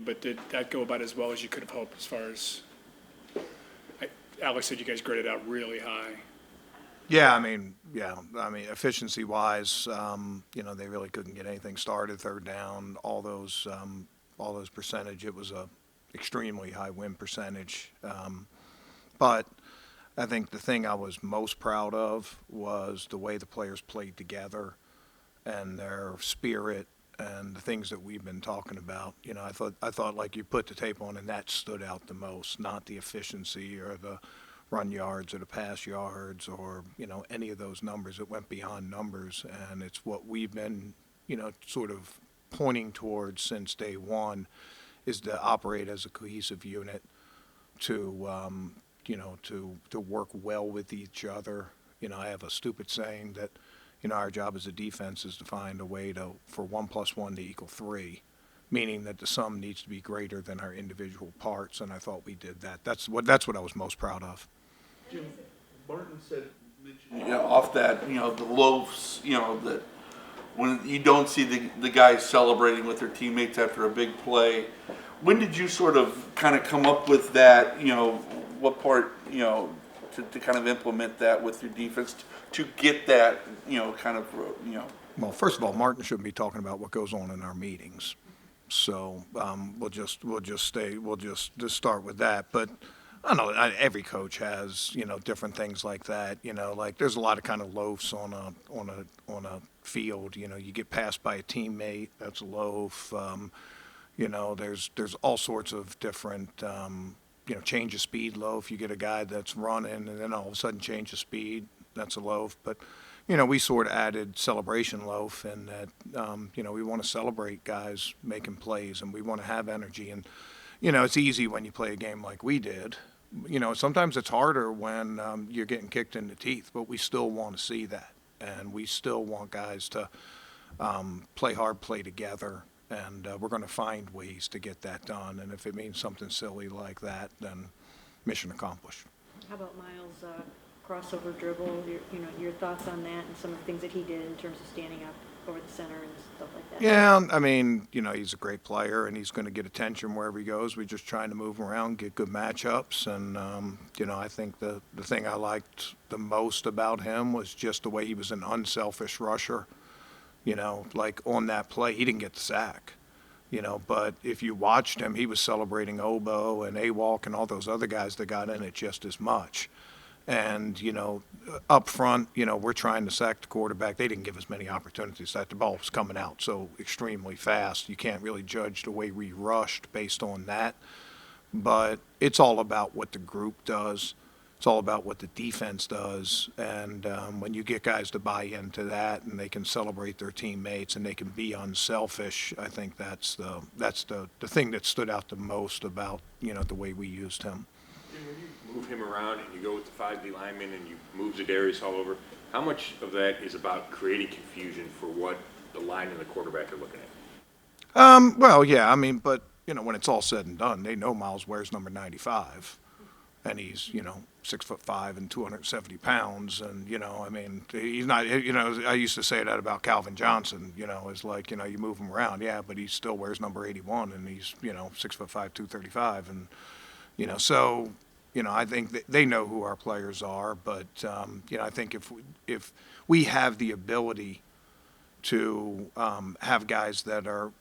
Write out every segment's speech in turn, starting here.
but did that go about as well as you could have hoped as far as, Alex said you guys graded out really high. Yeah, efficiency-wise, they really couldn't get anything started, third down, all those percentage. It was a extremely high win percentage. But I think the thing I was most proud of was the way the players played together and their spirit and the things that we've been talking about. I thought like you put the tape on and that stood out the most, not the efficiency or the run yards or the pass yards or, any of those numbers. It went beyond numbers, and it's what we've been, sort of pointing towards since day one is to operate as a cohesive unit, to to work well with each other. I have a stupid saying that our job as a defense is to find a way for 1 + 1 to equal 3, meaning that the sum needs to be greater than our individual parts. And I thought we did that. That's what I was most proud of. Jim, Martin said, off that, the loafs, that when you don't see the guys celebrating with their teammates after a big play, when did you sort of kind of come up with that, what part, to kind of implement that with your defense to get that, kind of, Well, first of all, Martin shouldn't be talking about what goes on in our meetings. So we'll just start with that. But I don't know, every coach has, different things like that. Like there's a lot of kind of loafs on a field. You get passed by a teammate, that's a loaf. There's all sorts of different, change of speed loaf. You get a guy that's running and then all of a sudden change of speed, that's a loaf. But we sort of added celebration loaf in that, we want to celebrate guys making plays and we want to have energy. And, it's easy when you play a game like we did. Sometimes it's harder when you're getting kicked in the teeth, but we still want to see that. And we still want guys to play hard, play together. And we're going to find ways to get that done. And if it means something silly like that, then mission accomplished. How about Miles' crossover dribble? Your thoughts on that and some of the things that he did in terms of standing up over the center and stuff like that? Yeah, he's a great player and he's going to get attention wherever he goes. We're just trying to move him around, get good matchups. And, I think the thing I liked the most about him was just the way he was an unselfish rusher. Like on that play, he didn't get the sack. But if you watched him, he was celebrating Obo and Awalk and all those other guys that got in it just as much. And, up front, we're trying to sack the quarterback. They didn't give us many opportunities. That the ball was coming out so extremely fast. You can't really judge the way we rushed based on that. But it's all about what the group does. It's all about what the defense does. And when you get guys to buy into that and they can celebrate their teammates and they can be unselfish, I think that's the thing that stood out the most about, the way we used him. When you move him around and you go with the 5D linemen and you move Zadarius all over, how much of that is about creating confusion for what the line and the quarterback are looking at? Well, yeah, but when it's all said and done, they know Miles wears number 95, and he's 6'5" and 270 pounds, and he's not. I used to say that about Calvin Johnson. It's like you move him around, yeah, but he still wears number 81, and he's 6'5", 235, and so. I think that they know who our players are, but I think if we have the ability to have guys that are,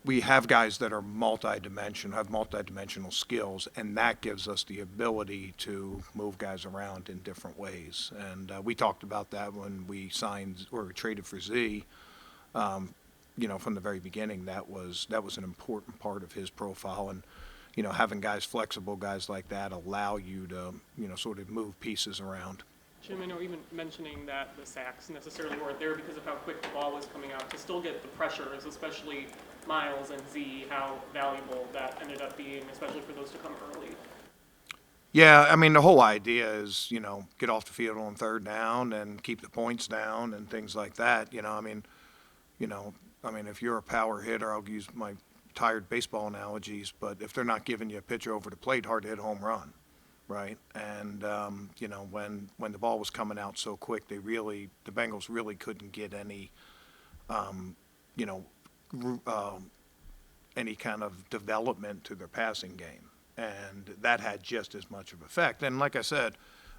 we have guys that are multi-dimensional, have multi-dimensional skills, and that gives us the ability to move guys around in different ways. And we talked about that when we signed or traded for Z. From the very beginning, that was an important part of his profile. And having guys flexible, guys like that allow you to, sort of move pieces around. Jim, I know even mentioning that the sacks necessarily weren't there because of how quick the ball was coming out. To still get the pressures, especially Miles and Z, how valuable that ended up being, especially for those to come early. Yeah, the whole idea is, get off the field on third down and keep the points down and things like that. If you're a power hitter, I'll use my tired baseball analogies, but if they're not giving you a pitch over the plate, hard to hit a home run, right? And when the ball was coming out so quick, the Bengals really couldn't get any any kind of development to their passing game. And that had just as much of effect. And like I said,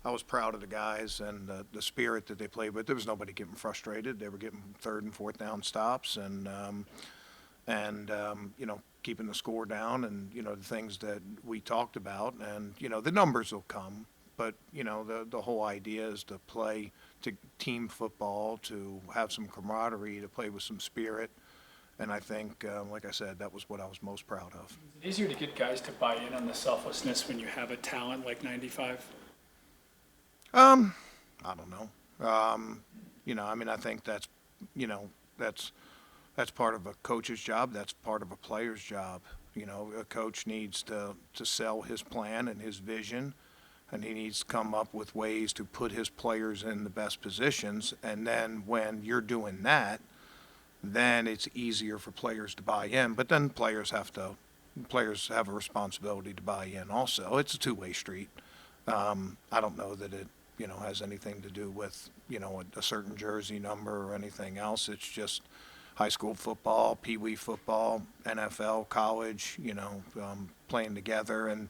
I was proud of the guys and the spirit that they played with. There was nobody getting frustrated. They were getting third and fourth down stops and you know, keeping the score down and, you know, the things that we talked about. And, you know, the numbers will come. But, you know, the whole idea is to play to team football, to have some camaraderie, to play with some spirit. And I think, like I said, that was what I was most proud of. Is it easier to get guys to buy in on the selflessness when you have a talent like 95? I don't know. You know, I mean, I think that's, you know, that's part of a coach's job. That's part of a player's job. You know, a coach needs to sell his plan and his vision, and he needs to come up with ways to put his players in the best positions. And then when you're doing that, then it's easier for players to buy in. But then players have a responsibility to buy in also. It's a two-way street. I don't know that it, you know, has anything to do with, you know, a certain jersey number or anything else. It's just high school football, pee-wee football, NFL, college, you know, playing together and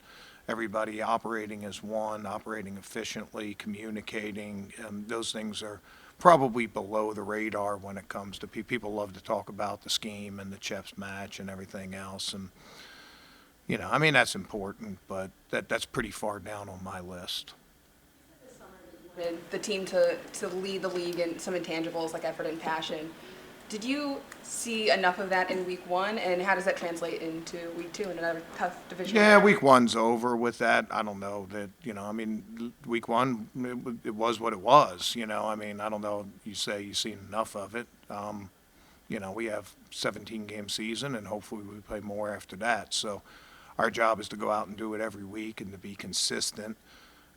everybody operating as one, operating efficiently, communicating. Those things are probably below the radar when it comes to people love to talk about the scheme and the chess match and everything else. And, you know, I mean, that's important, but that's pretty far down on my list. The team to lead the league in some intangibles like effort and passion. Did you see enough of that in week one, and how does that translate into week two in another tough division? Yeah, week one's over with that. I don't know that, you know, I mean, week one, it was what it was, you know. I mean, I don't know, you say you've seen enough of it. You know, we have 17-game season, and hopefully we play more after that. So our job is to go out and do it every week and to be consistent.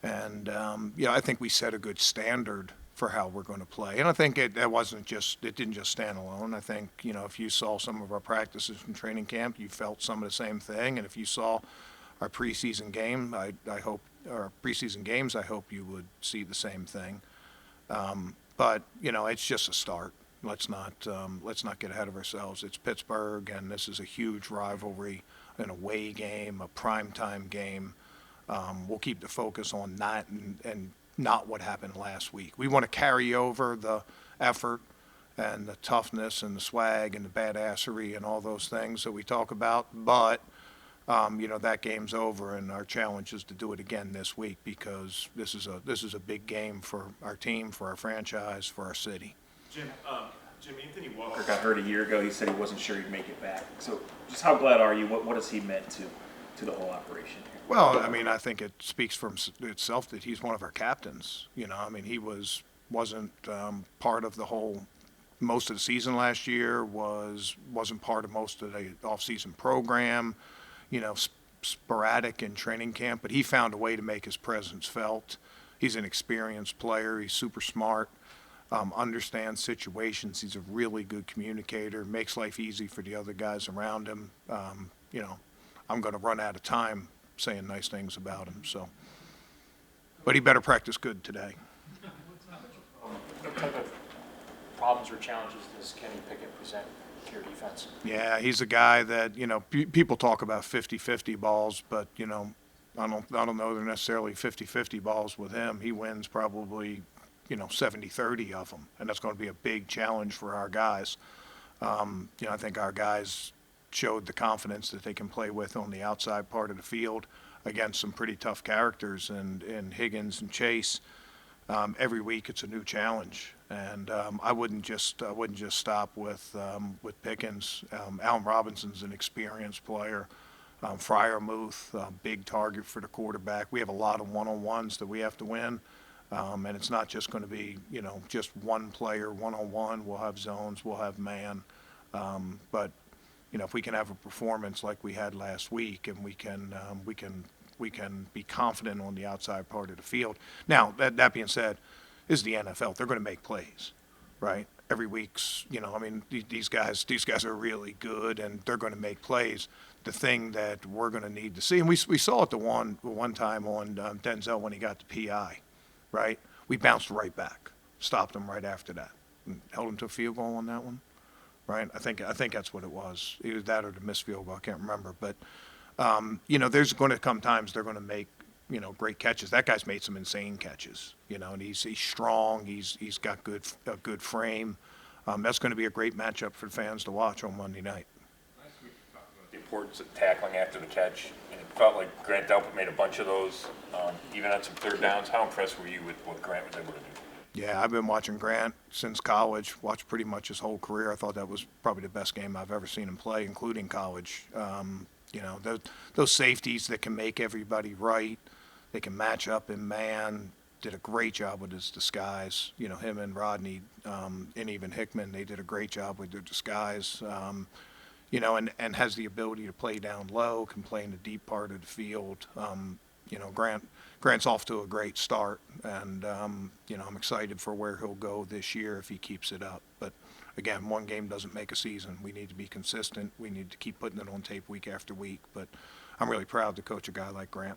And, you know, I think we set a good standard for how we're going to play. And I think it didn't just stand alone. I think, you know, if you saw some of our practices from training camp, you felt some of the same thing. And if you saw our preseason game, I hope you would see the same thing. But, you know, it's just a start. Let's not get ahead of ourselves. It's Pittsburgh, and this is a huge rivalry, an away game, a primetime game. We'll keep the focus on that and not what happened last week. We want to carry over the effort and the toughness and the swag and the badassery and all those things that we talk about. But, you know, that game's over, and our challenge is to do it again this week because this is a big game for our team, for our franchise, for our city. Jim, Anthony Walker got hurt a year ago. He said he wasn't sure he'd make it back. So just how glad are you? What has he meant to the whole operation here? Well, I mean, I think it speaks for itself that he's one of our captains. You know, I mean, he wasn't part of the whole most of the season last year. Wasn't part of most of the off-season program. You know, sporadic in training camp, but he found a way to make his presence felt. He's an experienced player. He's super smart. Understands situations. He's a really good communicator. Makes life easy for the other guys around him. You know, I'm going to run out of time saying nice things about him. So, but he better practice good today. What type of problems or challenges does Kenny Pickett present to your defense? Yeah, he's a guy that, you know, people talk about 50-50 balls, but, you know, I don't know they're necessarily 50-50 balls with him. He wins probably, you know, 70-30 of them, and that's going to be a big challenge for our guys. You know, I think our guys showed the confidence that they can play with on the outside part of the field against some pretty tough characters in Higgins and Chase. Every week it's a new challenge, and I wouldn't just stop with Pickens. Allen Robinson's an experienced player. Freiermuth, big target for the quarterback. We have a lot of one-on-ones that we have to win, and it's not just going to be, you know, just one player one-on-one. We'll have zones, we'll have man, but you know, if we can have a performance like we had last week, and we can be confident on the outside part of the field. Now, that being said, this is the NFL. They're going to make plays, right? Every week's, you know, I mean, these guys are really good, and they're going to make plays. The thing that we're going to need to see, and we saw it the one time on Denzel when he got the PI, right? We bounced right back, stopped him right after that, and held him to a field goal on that one. right? I think that's what it was. Either that or the missed field goal, I can't remember. But, you know, there's going to come times they're going to make, you know, great catches. That guy's made some insane catches, you know, and he's strong. He's got a good frame. That's going to be a great matchup for fans to watch on Monday night. Last week you talked about the importance of tackling after the catch, and it felt like Grant Delpit made a bunch of those, even on some third downs. How impressed were you with what Grant was able to do? Yeah, I've been watching Grant since college, watched pretty much his whole career. I thought that was probably the best game I've ever seen him play, including college. You know, those safeties that can make everybody right, they can match up in man, did a great job with his disguise. You know, him and Rodney, and even Hickman, they did a great job with their disguise. You know, and has the ability to play down low, can play in the deep part of the field. You know, Grant's off to a great start, and, you know, I'm excited for where he'll go this year if he keeps it up. But again, one game doesn't make a season. We need to be consistent. We need to keep putting it on tape week after week. But I'm really proud to coach a guy like Grant.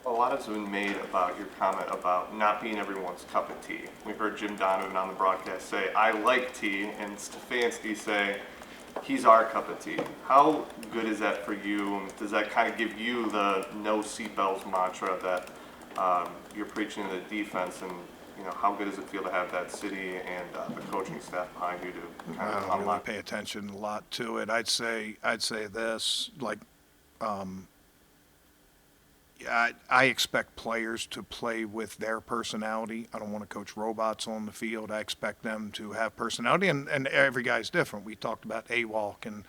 A lot has been made about your comment about not being everyone's cup of tea. We heard Jim Donovan on the broadcast say, "I like tea," and Stefanski say, "He's our cup of tea." How good is that for you? Does that kind of give you the no seatbelts mantra that you're preaching to the defense? And you know, how good does it feel to have that city and the coaching staff behind you to kind I of don't really unlock? pay attention a lot to it. I'd say this, like, yeah, I expect players to play with their personality. I don't want to coach robots on the field. I expect them to have personality, and every guy's different. We talked about Awalk, and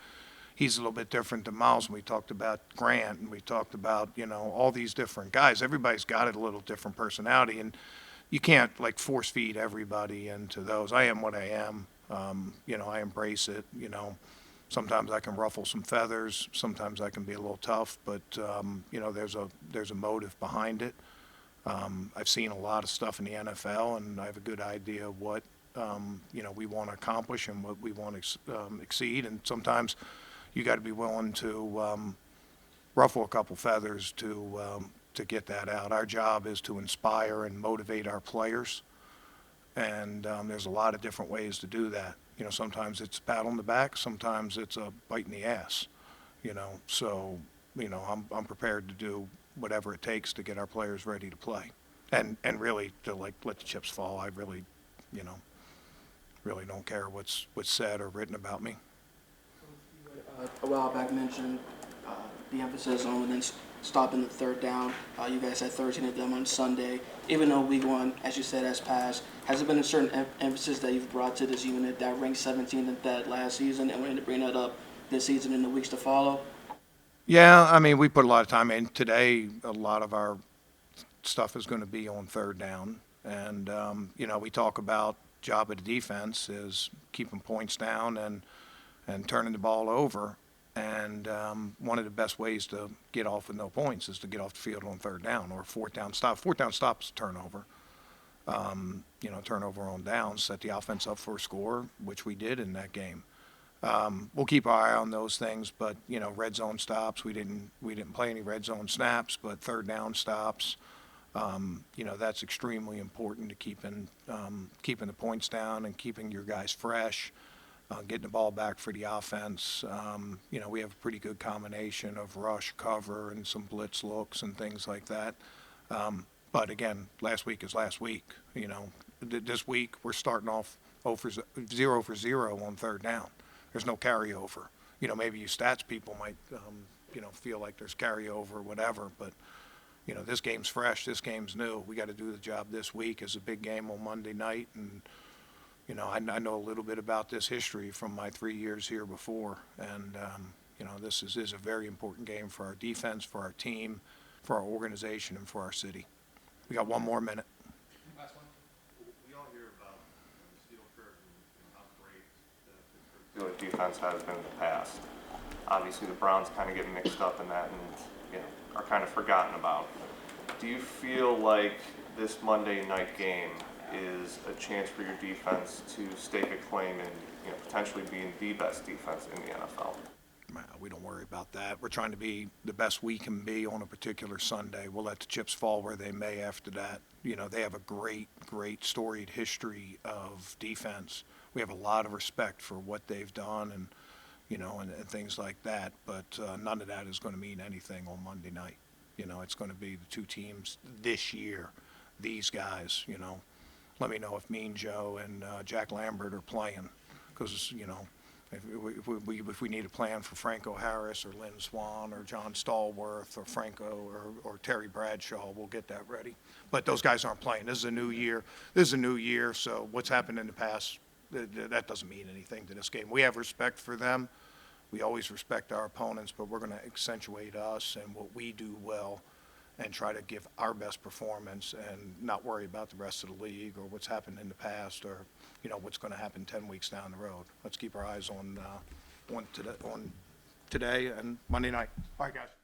he's a little bit different than Miles, and we talked about Grant, and we talked about, you know, all these different guys. Everybody's got a little different personality, and you can't, like, force feed everybody into those. I am what I am. You know, I embrace it, you know. Sometimes I can ruffle some feathers. Sometimes I can be a little tough, but you know, there's a motive behind it. I've seen a lot of stuff in the NFL, and I have a good idea of what you know, we want to accomplish and what we want to exceed. And sometimes you got to be willing to ruffle a couple feathers to get that out. Our job is to inspire and motivate our players, and there's a lot of different ways to do that. You know, sometimes it's a pat on the back, sometimes it's a bite in the ass, you know. So, you know, I'm prepared to do whatever it takes to get our players ready to play. And really to, like, let the chips fall. I really, you know, really don't care what's said or written about me. A while back mentioned the emphasis on within stopping the third down. You guys had 13 of them on Sunday. Even though week one, as you said, has passed, has there been a certain emphasis that you've brought to this unit that ranked 17th at that last season and wanting to bring that up this season in the weeks to follow? Yeah, I mean, we put a lot of time in. Today, a lot of our stuff is going to be on third down. And, you know, we talk about job of the defense is keeping points down and turning the ball over. And one of the best ways to get off with no points is to get off the field on third down or fourth down stop. Fourth down stop is a turnover. You know, turnover on downs, set the offense up for a score, which we did in that game. We'll keep our eye on those things, but, you know, red zone stops, we didn't play any red zone snaps, but third down stops, you know, that's extremely important to keeping the points down and keeping your guys fresh. Getting the ball back for the offense. You know, we have a pretty good combination of rush, cover, and some blitz looks and things like that. But again, last week is last week. You know, this week we're starting off 0 for 0 on third down. There's no carryover. You know, maybe you stats people might, you know, feel like there's carryover or whatever, but, you know, this game's fresh, this game's new. We got to do the job this week. It's a big game on Monday night, and you know, I know a little bit about this history from my 3 years here before, and you know, this is a very important game for our defense, for our team, for our organization, and for our city. We got one more minute. Last one. We all hear about the steel curtain and how great the Steelers defense has been in the past. Obviously, the Browns kind of get mixed up in that and, you know, are kind of forgotten about. Do you feel like this Monday night game is a chance for your defense to stake a claim in, you know, potentially being the best defense in the NFL? We don't worry about that. We're trying to be the best we can be on a particular Sunday. We'll let the chips fall where they may after that. You know, they have a great, great storied history of defense. we have a lot of respect for what they've done and, you know, and things like that, but none of that is going to mean anything on Monday night. You know, it's going to be the two teams this year, these guys, you know. Let me know if Mean Joe and Jack Lambert are playing, because, you know, if we need a plan for Franco Harris or Lynn Swan or John Stallworth or Franco or Terry Bradshaw, we'll get that ready. But those guys aren't playing. This is a new year. So what's happened in the past, that doesn't mean anything to this game. We have respect for them. We always respect our opponents, but we're going to accentuate us and what we do well and try to give our best performance and not worry about the rest of the league or what's happened in the past or, you know, what's going to happen 10 weeks down the road. Let's keep our eyes on today and Monday night. All right, guys.